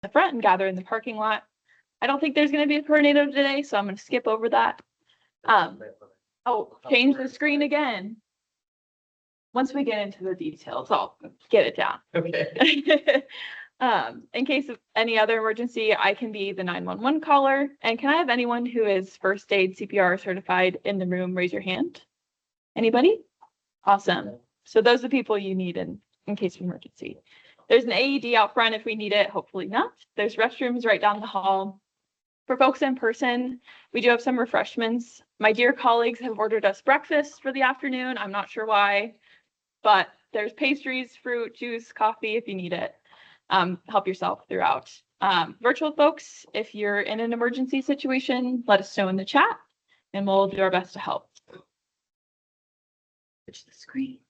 the front and gather in the parking lot. I don't think there's going to be a tornado today, so I'm going to skip over that. Oh, change the screen again. Once we get into the details, I'll get it down. Okay. In case of any other emergency, I can be the 911 caller. And can I have anyone who is first aid CPR certified in the room raise your hand? Anybody? Awesome. So those are the people you need in case of emergency. There's an AED out front if we need it, hopefully not. There's restrooms right down the hall. For folks in person, we do have some refreshments. My dear colleagues have ordered us breakfast for the afternoon. I'm not sure why, but there's pastries, fruit, juice, coffee if you need it. Help yourself throughout. Virtual folks, if you're in an emergency situation, let us know in the chat and we'll do our best to help. Switch the screen.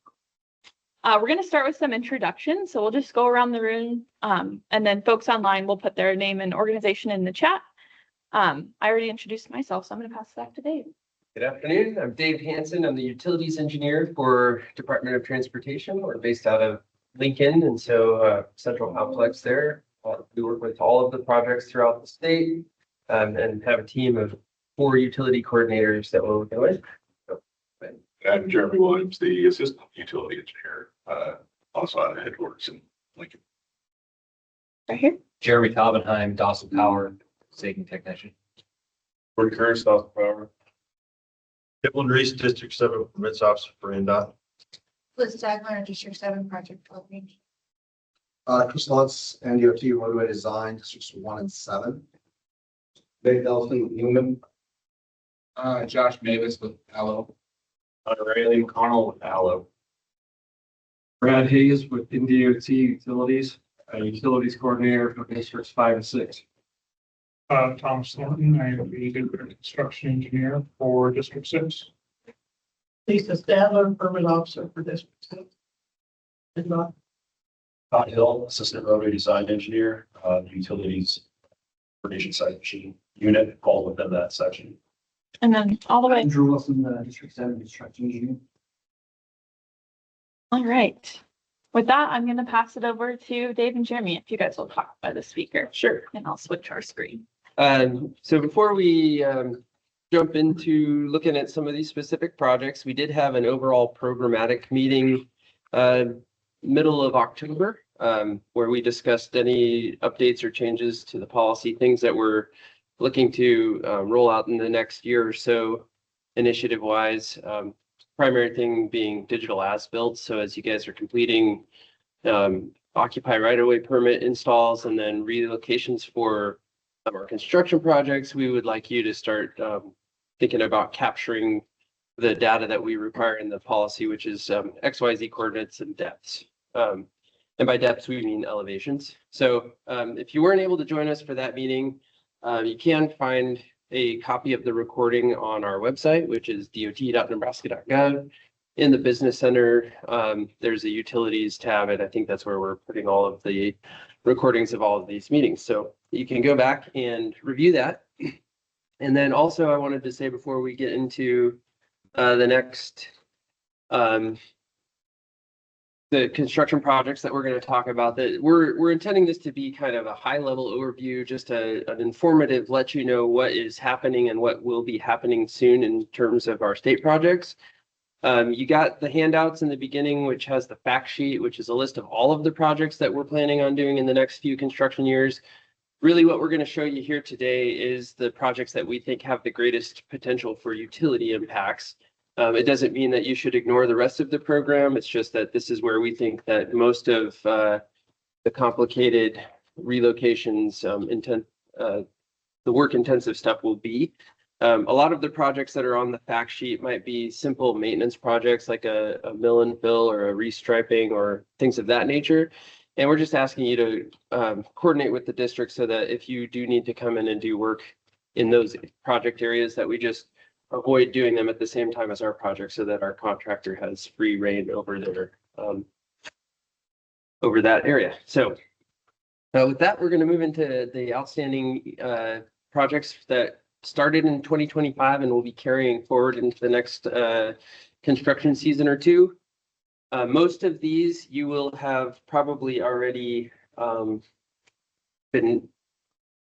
We're going to start with some introductions. So we'll just go around the room and then folks online will put their name and organization in the chat. I already introduced myself, so I'm going to pass it back to Dave. Good afternoon. I'm Dave Hansen. I'm the utilities engineer for Department of Transportation. We're based out of Lincoln, and so central complex there. We work with all of the projects throughout the state and have a team of 4 utility coordinators that we're working with. I'm Jeremy Williams, the assistant utility engineer, also out of headquarters in Lincoln. Right here. Jeremy Taubenheim, Dawson Power, staging technician. Gordon Curtis, Dawson Power. Kipling Reese, District 7 permits officer for NDOT. Liz Dagmar, District 7 Project 12 range. Chris Lutz, NDOT roadway design, Districts 1 and 7. Dave Nelson with Newman. Josh Mavis with Allo. Riley McConnell with Allo. Brad Hayes with NDOT Utilities, Utilities Coordinator for Districts 5 and 6. Thomas Thornton, I am the construction engineer for District 6. Lisa Stadler, permit officer for District 6. NDOT. Todd Hill, assistant roadway design engineer, utilities coordination site machine unit fall within that section. And then all the way. Andrew Wilson, District 7 construction engineer. All right. With that, I'm going to pass it over to Dave and Jeremy, if you guys will talk by the speaker. Sure. And I'll switch our screen. So before we jump into looking at some of these specific projects, we did have an overall programmatic meeting middle of October where we discussed any updates or changes to the policy, things that we're looking to roll out in the next year or so initiative wise. Primary thing being digital as-built. So as you guys are completing occupy right-of-way permit installs and then relocations for our construction projects, we would like you to start thinking about capturing the data that we require in the policy, which is XYZ coordinates and depths. And by depths, we mean elevations. So if you weren't able to join us for that meeting, you can find a copy of the recording on our website, which is dot.nebraska.gov. In the business center, there's a utilities tab, and I think that's where we're putting all of the recordings of all of these meetings. So you can go back and review that. And then also I wanted to say before we get into the next the construction projects that we're going to talk about, that we're intending this to be kind of a high level overview, just an informative, let you know what is happening and what will be happening soon in terms of our state projects. You got the handouts in the beginning, which has the fact sheet, which is a list of all of the projects that we're planning on doing in the next few construction years. Really what we're going to show you here today is the projects that we think have the greatest potential for utility impacts. It doesn't mean that you should ignore the rest of the program. It's just that this is where we think that most of the complicated relocations, the work intensive stuff will be. A lot of the projects that are on the fact sheet might be simple maintenance projects like a mill and fill or a restriping or things of that nature. And we're just asking you to coordinate with the district so that if you do need to come in and do work in those project areas, that we just avoid doing them at the same time as our project so that our contractor has free reign over their over that area. So with that, we're going to move into the outstanding projects that started in 2025 and will be carrying forward into the next construction season or two. Most of these you will have probably already been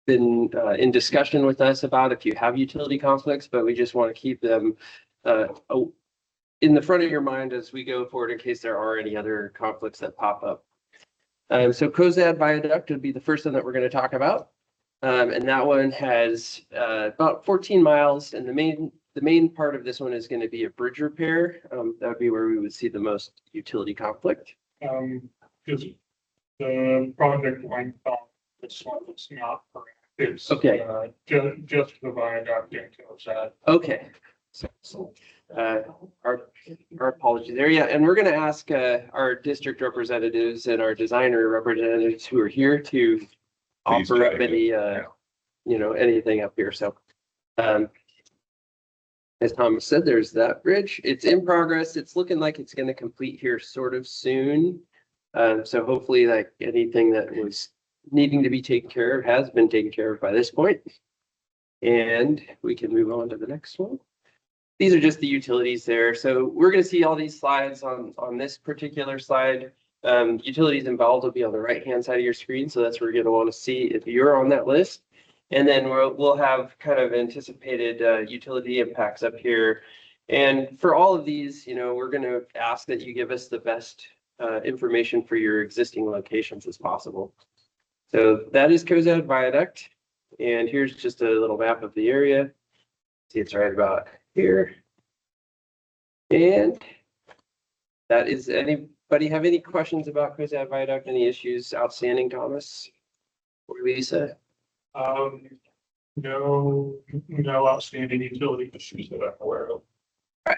in discussion with us about if you have utility conflicts, but we just want to keep them in the front of your mind as we go forward in case there are any other conflicts that pop up. So Cozad Viaduct would be the first one that we're going to talk about. And that one has about 14 miles, and the main part of this one is going to be a bridge repair. That would be where we would see the most utility conflict. Because the project length on this one is not correct. It's Okay. Just the viaduct into that. Okay. So, our apologies there. Yeah, and we're going to ask our district representatives and our designer representatives who are here to offer up any, anything up here. So, as Thomas said, there's that bridge. It's in progress. It's looking like it's going to complete here sort of soon. So hopefully, like anything that was needing to be taken care of has been taken care of by this point. And we can move on to the next one. These are just the utilities there. So we're going to see all these slides on this particular slide. Utilities involved will be on the right-hand side of your screen. So that's where you're going to want to see if you're on that list. And then we'll have kind of anticipated utility impacts up here. And for all of these, we're going to ask that you give us the best information for your existing locations as possible. So that is Cozad Viaduct. And here's just a little map of the area. See, it's right about here. And that is, anybody have any questions about Cozad Viaduct? Any issues outstanding, Thomas or Lisa? No outstanding utility issues that I'm aware of. All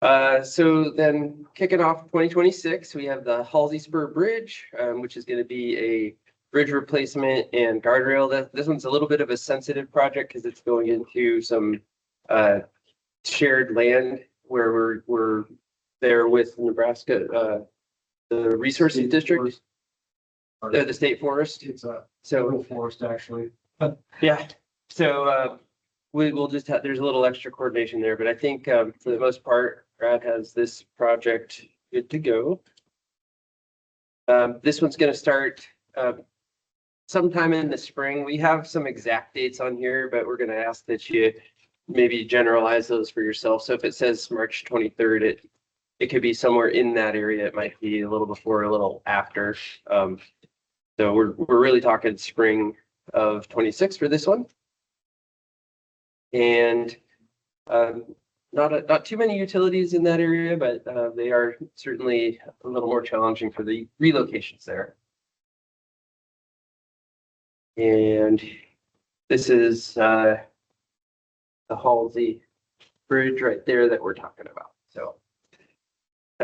right. So then kicking off 2026, we have the Halsey Spur Bridge, which is going to be a bridge replacement and guardrail. This one's a little bit of a sensitive project because it's going into some shared land where we're there with Nebraska, the Resources District, the state forest. It's a So federal forest, actually. yeah, so we will just have, there's a little extra coordination there, but I think for the most part, Brad has this project good to go. This one's going to start sometime in the spring. We have some exact dates on here, but we're going to ask that you maybe generalize those for yourself. So if it says March 23rd, it could be somewhere in that area. It might be a little before, a little after. So we're really talking spring of 26 for this one. And not too many utilities in that area, but they are certainly a little more challenging for the relocations there. And this is the Halsey Bridge right there that we're talking about. So,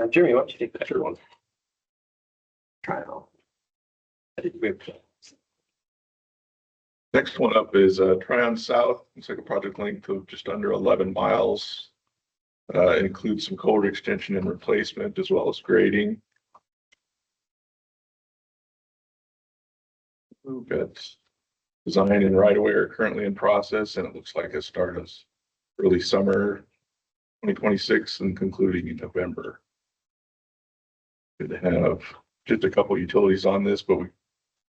Jeremy, why don't you take the third one? Try it all. Next one up is Tryon South. It's like a project length of just under 11 miles. It includes some culvert extension and replacement as well as grading. We've got design and right of way are currently in process, and it looks like it starts early summer 2026 and concluding in November. Could have just a couple utilities on this, but we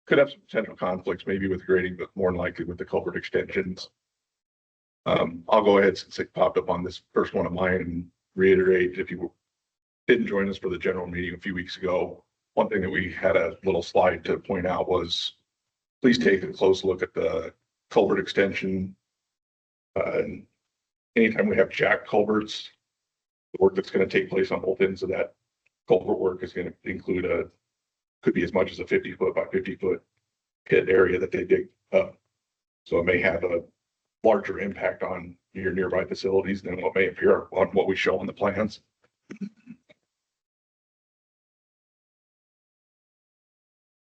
could have some potential conflicts, maybe with grading, but more than likely with the culvert extensions. I'll go ahead since it popped up on this first one of mine and reiterate, if you didn't join us for the general meeting a few weeks ago, one thing that we had a little slide to point out was please take a close look at the culvert extension. Anytime we have jack culverts, the work that's going to take place on both ends of that culvert work is going to include could be as much as a 50-foot by 50-foot pit area that they dig up. So it may have a larger impact on your nearby facilities than what may appear on what we show on the plans.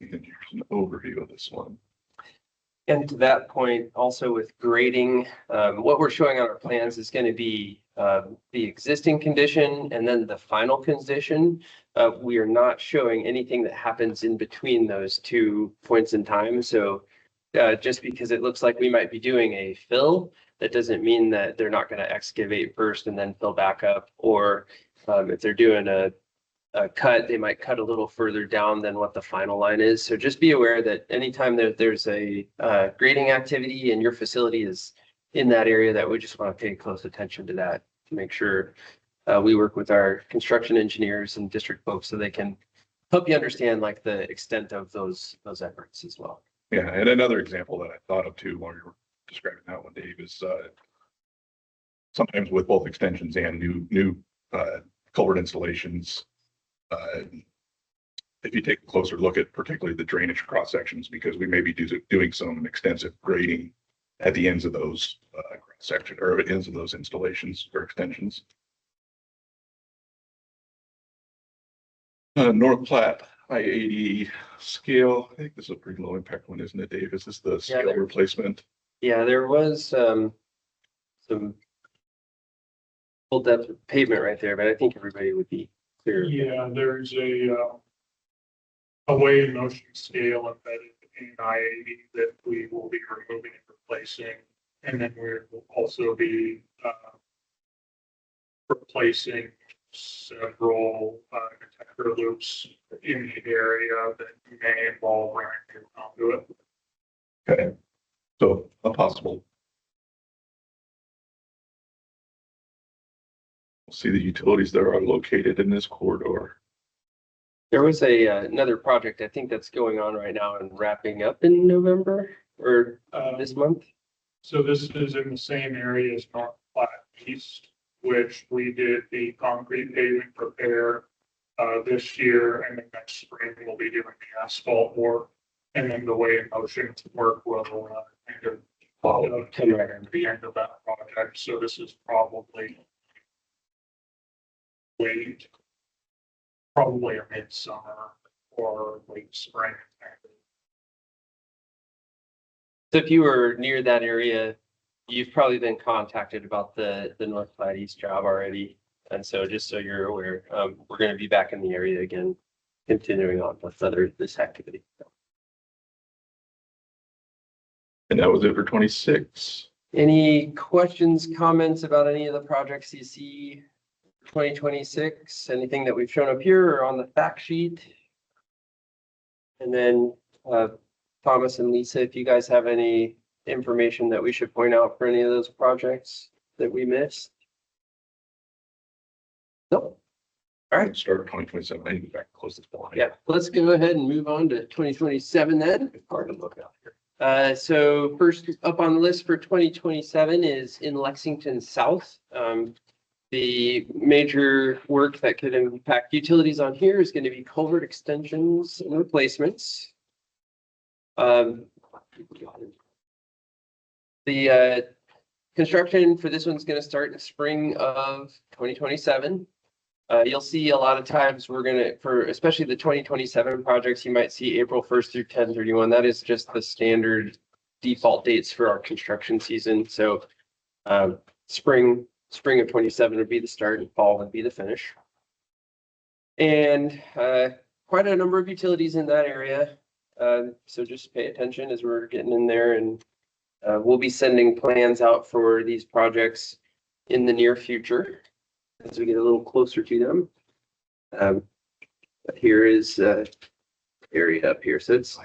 And here's an overview of this one. And to that point, also with grading, what we're showing on our plans is going to be the existing condition and then the final condition. We are not showing anything that happens in between those 2 points in time. So just because it looks like we might be doing a fill, that doesn't mean that they're not going to excavate first and then fill back up. Or if they're doing a cut, they might cut a little further down than what the final line is. So just be aware that anytime that there's a grading activity and your facility is in that area, that we just want to pay close attention to that to make sure we work with our construction engineers and district folks so they can help you understand like the extent of those efforts as well. Yeah, and another example that I thought of too while you were describing that one, Dave, is sometimes with both extensions and new culvert installations, if you take a closer look at particularly the drainage cross sections, because we may be doing some extensive grading at the ends of those cross section or at ends of those installations or extensions. North Platte I-80 scale. I think this is a pretty low impact one, isn't it, Dave? Is this the scale replacement? Yeah, there was some full depth pavement right there, but I think everybody would be clear. Yeah, there's a weight and motion scale embedded in I-80 that we will be removing and replacing. And then we will also be replacing several detector loops in the area that may involve running through conduit. Okay, so a possible. We'll see the utilities that are located in this corridor. There was another project I think that's going on right now and wrapping up in November or this month. So this is in the same area as North Platte East, which we did the concrete pavement repair this year, and then next spring we'll be doing the asphalt work, and then the way in motion work will kind of come right at the end of that project. So this is probably a midsummer or late spring. So if you were near that area, you've probably been contacted about the North Platte East job already. And so just so you're aware, we're going to be back in the area again, continuing on with this activity. And that was it for 26. Any questions, comments about any of the projects you see for 2026? Anything that we've shown up here or on the fact sheet? And then Thomas and Lisa, if you guys have any information that we should point out for any of those projects that we missed. Nope. All right. Start of 2027. I need to get back and close this blind. Yeah, let's go ahead and move on to 2027 then. It's hard to look out here. So first up on the list for 2027 is in Lexington South. The major work that could impact utilities on here is going to be culvert extensions and replacements. The construction for this one's going to start in spring of 2027. You'll see a lot of times we're going to, for especially the 2027 projects, you might see April 1st through 10/31. That is just the standard default dates for our construction season. So spring of 27 would be the start and fall would be the finish. And quite a number of utilities in that area. So just pay attention as we're getting in there, and we'll be sending plans out for these projects in the near future as we get a little closer to them. But here is area up here. So it's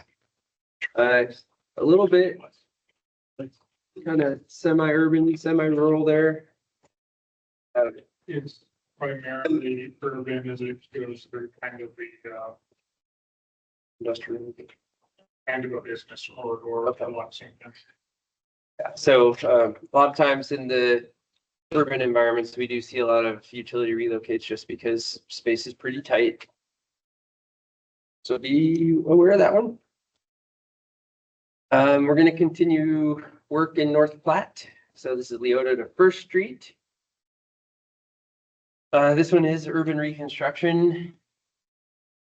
a little bit kind of semi-urban, semi-rural there. It's primarily urban as it goes through kind of the Industrial. kind of a business corridor of Lexington. Yeah, so a lot of times in the urban environments, we do see a lot of utility relocates just because space is pretty tight. So be aware of that one. We're going to continue work in North Platte. So this is Leota to First Street. This one is urban reconstruction.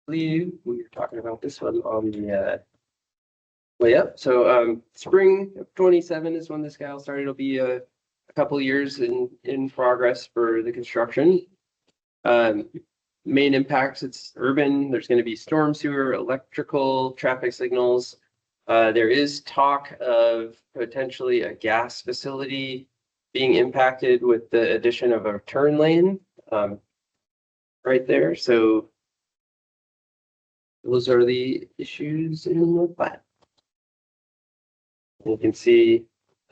I believe we were talking about this one on the way up. So spring of 27 is when this guy will start. It'll be a couple years in progress for the construction. Main impacts, it's urban. There's going to be storm sewer, electrical, traffic signals. There is talk of potentially a gas facility being impacted with the addition of a turn lane right there. So those are the issues in the plat. You can see,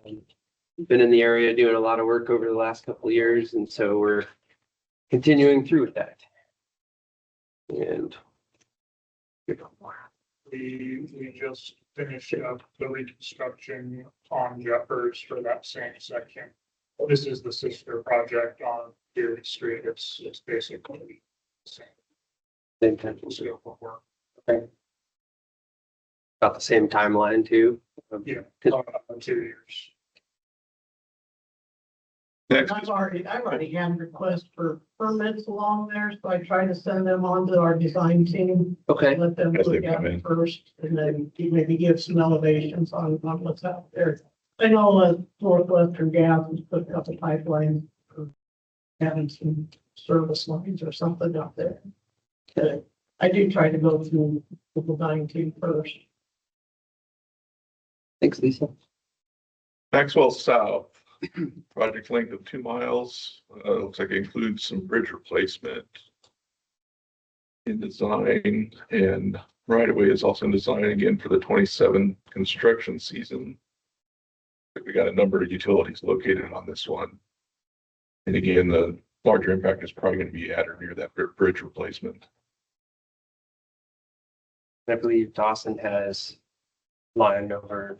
we've been in the area doing a lot of work over the last couple of years, and so we're continuing through with that. And We just finished up the reconstruction on Jeffers for that same section. This is the sister project on Erie Street. It's basically the same same time, scope of work. about the same timeline too. Yeah, 2 years. Next, I've already had requests for permits along there, so I try to send them on to our design team. Okay, Let them As they look at come in. it first, and then maybe give some elevations on what's out there. I know Northwestern Gas has put up a pipeline for having some service lines or something out there. But I do try to go through the design team first. thanks, Lisa. Maxwell South, project length of 2 miles. Looks like it includes some bridge replacement in design, and right away is also in design again for the 27 construction season. We got a number of utilities located on this one. And again, the larger impact is probably going to be at or near that bridge replacement. I believe Dawson has line over.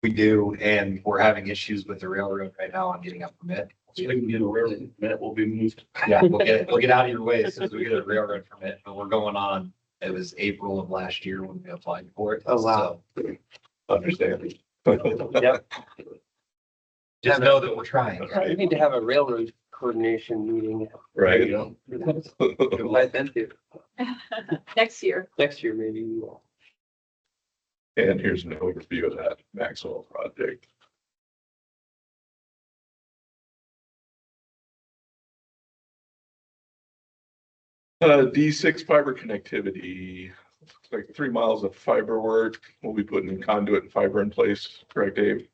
We do, and we're having issues with the railroad right now on getting a permit. So they can get a railroad permit, will be moved. Yeah, we'll get out of your way as soon as we get a railroad permit, but we're going on, it was April of last year when we applied for it. Oh, wow. So, understand. Yep. Just know that we're trying. We need to have a railroad coordination meeting. Right. Invite them to. Next year. Next year, maybe we will. And here's an overview of that Maxwell project. D6 fiber connectivity, like 3 miles of fiber work. We'll be putting conduit and fiber in place, correct, Dave?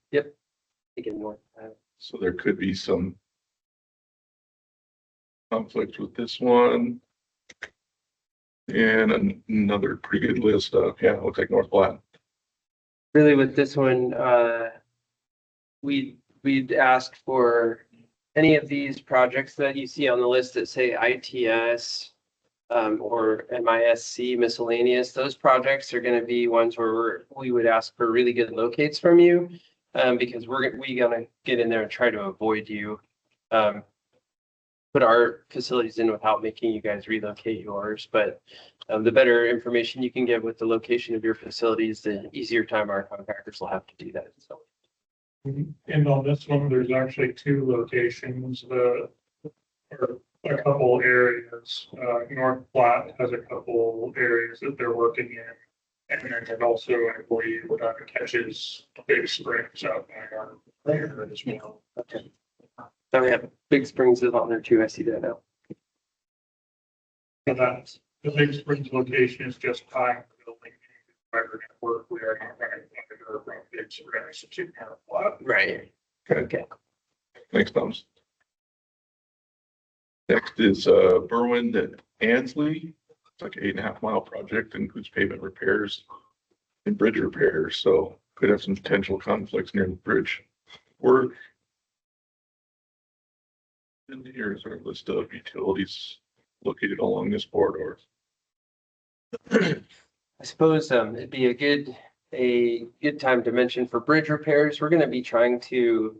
Thinking north. So there could be some conflict with this one. And another pretty good list of, yeah, it looks like North Platte. Really with this one, we'd asked for any of these projects that you see on the list that say ITS or MISC miscellaneous. Those projects are going to be ones where we would ask for really good locates from you because we're gonna get in there and try to avoid you. Put our facilities in without making you guys relocate yours, but the better information you can give with the location of your facilities, the easier time our contractors will have to do that. So. And on this one, there's actually 2 locations, or a couple areas. North Platte has a couple areas that they're working in. And then there's also, I believe, catches Big Springs out there as well. Okay. So we have Big Springs is on there too. I see that now. So that's, the Big Springs location is just tying the building into the fiber network. We are not running fiber from Big Springs to North Platte. Right. Okay. Thanks, Thomas. Next is Berwyn at Ansley. It's like an 8.5 mile project, includes pavement repairs and bridge repairs, so could have some potential conflicts near the bridge work. And here's our list of utilities located along this corridor. I suppose it'd be a good time to mention for bridge repairs. We're going to be trying to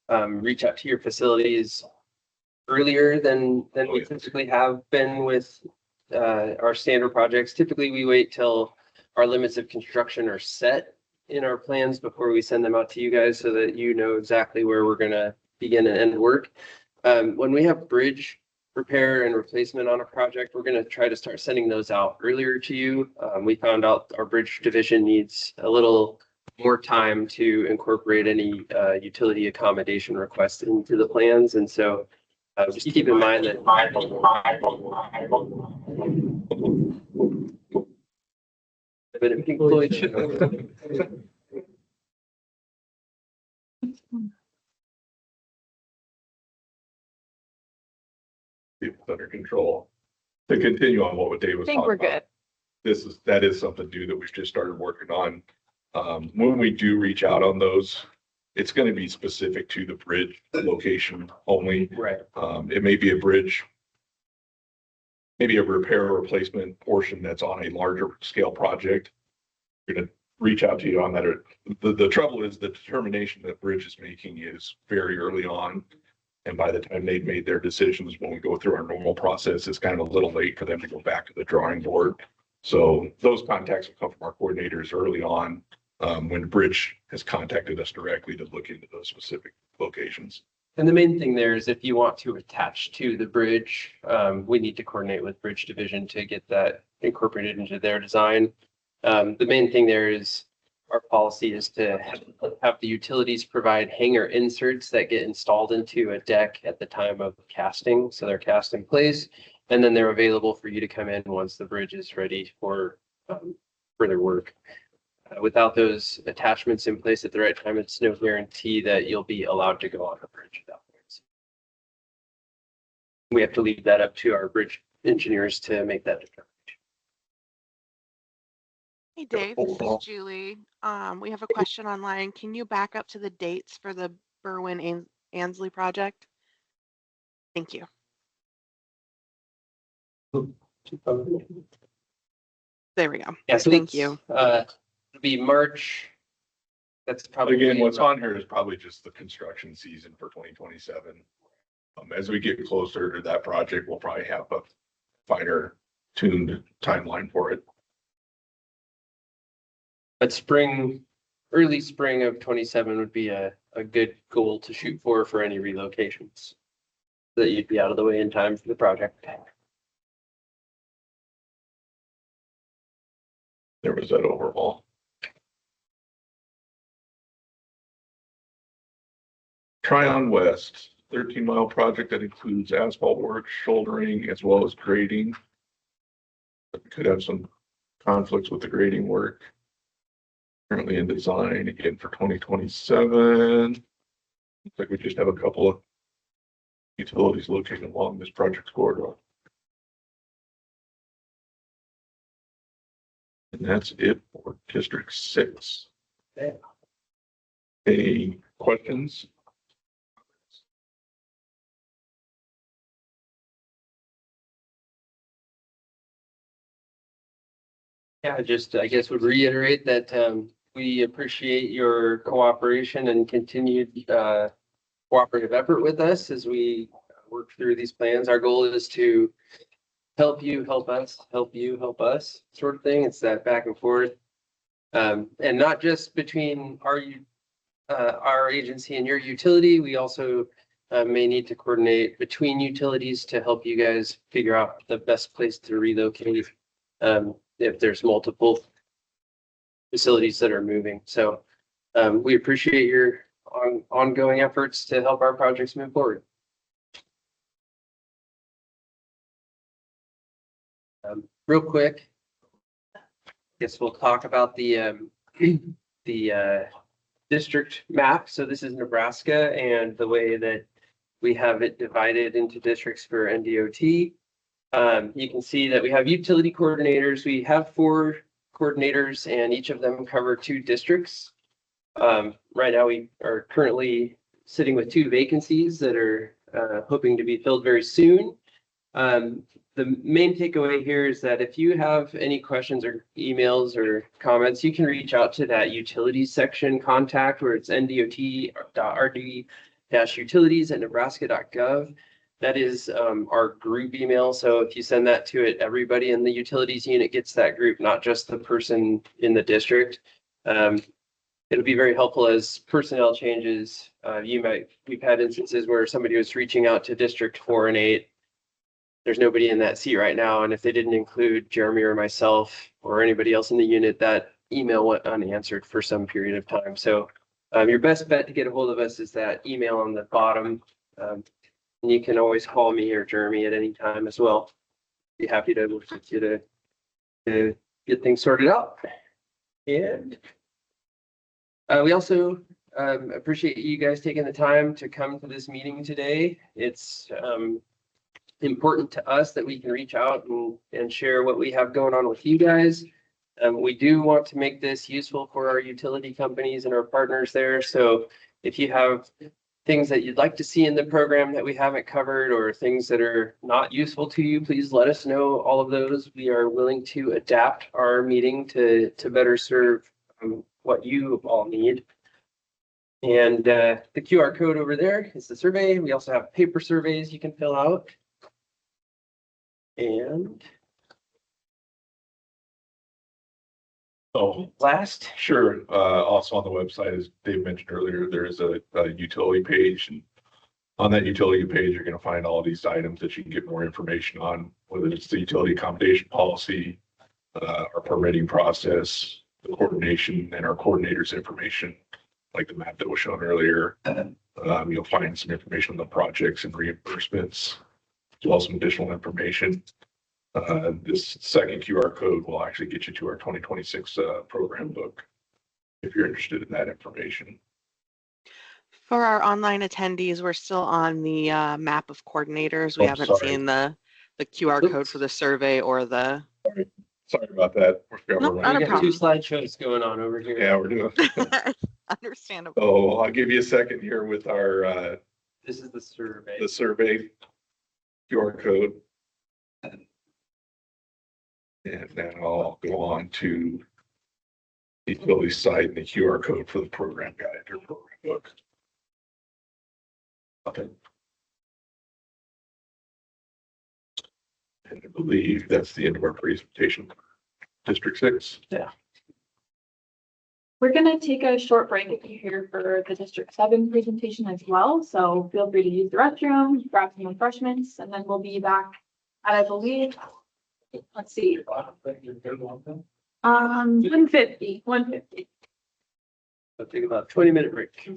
reach out to your facilities earlier than we typically have been with our standard projects. Typically, we wait till our limits of construction are set in our plans before we send them out to you guys so that you know exactly where we're going to begin and end work. When we have bridge repair and replacement on a project, we're going to try to start sending those out earlier to you. We found out our bridge division needs a little more time to incorporate any utility accommodation requests into the plans. And so just keep in mind that but it Pink Floyd should. It's under control. To continue on what Dave was I think talking we're about. good. that is something new that we've just started working on. When we do reach out on those, it's going to be specific to the bridge location only. Right. It may be a bridge, maybe a repair or replacement portion that's on a larger scale project. We're going to reach out to you on that. The trouble is the determination that bridge is making is very early on. And by the time they've made their decisions, when we go through our normal process, it's kind of a little late for them to go back to the drawing board. So those contacts will come from our coordinators early on, when Bridge has contacted us directly to look into those specific locations. And the main thing there is if you want to attach to the bridge, we need to coordinate with Bridge Division to get that incorporated into their design. The main thing there is our policy is to have the utilities provide hanger inserts that get installed into a deck at the time of casting. So they're cast in place, and then they're available for you to come in once the bridge is ready for further work. Without those attachments in place at the right time, it's no guarantee that you'll be allowed to go on the bridge without clearance. We have to leave that up to our bridge engineers to make that determination. Hey Dave, this is Julie. We have a question online. Can you back up to the dates for the Berwyn-Ansley project? Thank you. There we go. Yeah, so Thank you. It'll be March. That's probably Again, what's on here is probably just the construction season for 2027. As we get closer to that project, we'll probably have a finer tuned timeline for it. But early spring of 27 would be a good goal to shoot for any relocations. So that you'd be out of the way in time for the project. There was that overall. Tryon West, 13-mile project that includes asphalt work, shouldering, as well as grading. But we could have some conflicts with the grading work. Currently in design again for 2027. Looks like we just have a couple of utilities located along this project corridor. And that's it for District 6. Yeah. Any questions? Yeah, I guess would reiterate that we appreciate your cooperation and continued cooperative effort with us as we work through these plans. Our goal is to help you, help us, help you, help us sort of thing. It's that back and forth. And not just between our agency and your utility. We also may need to coordinate between utilities to help you guys figure out the best place to relocate. If there's multiple facilities that are moving. So we appreciate your ongoing efforts to help our projects move forward. Real quick, I guess we'll talk about the district map. So this is Nebraska and the way that we have it divided into districts for NDOT. You can see that we have utility coordinators. We have 4 coordinators and each of them cover 2 districts. Right now we are currently sitting with 2 vacancies that are hoping to be filled very soon. The main takeaway here is that if you have any questions or emails or comments, you can reach out to that utilities section contact where it's ndot.rd-utilities@nebraska.gov. That is our group email. So if you send that to it, everybody in the utilities unit gets that group, not just the person in the district. It'll be very helpful as personnel changes. We've had instances where somebody was reaching out to District 4 and 8. There's nobody in that seat right now. And if they didn't include Jeremy or myself or anybody else in the unit, that email went unanswered for some period of time. So your best bet to get a hold of us is that email on the bottom. And you can always call me or Jeremy at any time as well. Be happy to work with you to get things sorted out. And we also appreciate you guys taking the time to come to this meeting today. It's important to us that we can reach out and share what we have going on with you guys. We do want to make this useful for our utility companies and our partners there. So if you have things that you'd like to see in the program that we haven't covered or things that are not useful to you, please let us know all of those. We are willing to adapt our meeting to better serve what you all need. And the QR code over there is the survey. We also have paper surveys you can fill out. And Oh, last, sure. Also on the website, as Dave mentioned earlier, there is a utility page, and on that utility page, you're going to find all these items that you can get more information on, whether it's the utility accommodation policy, our permitting process, the coordination, and our coordinators information, like the map that was shown earlier. You'll find some information on the projects and reimbursements, as well as some additional information. This second QR code will actually get you to our 2026 program book if you're interested in that information. For our online attendees, we're still on the map of coordinators. We Oh, haven't sorry. seen the QR code for the survey or the. Sorry about that. Nope, not a we got problem. two slideshows going on over here. Yeah, we're doing. Understandable. Oh, I'll give you a second here with our This is the survey. the survey QR code. And then I'll go on to the utility site and the QR code for the program guide or program book. Okay. And I believe that's the end of our presentation. District 6. We're gonna take a short break here for the District 7 presentation as well, so feel free to use the restroom, grab some refreshments, and then we'll be back at, I believe, let's see. 150. I'll take about 20-minute break.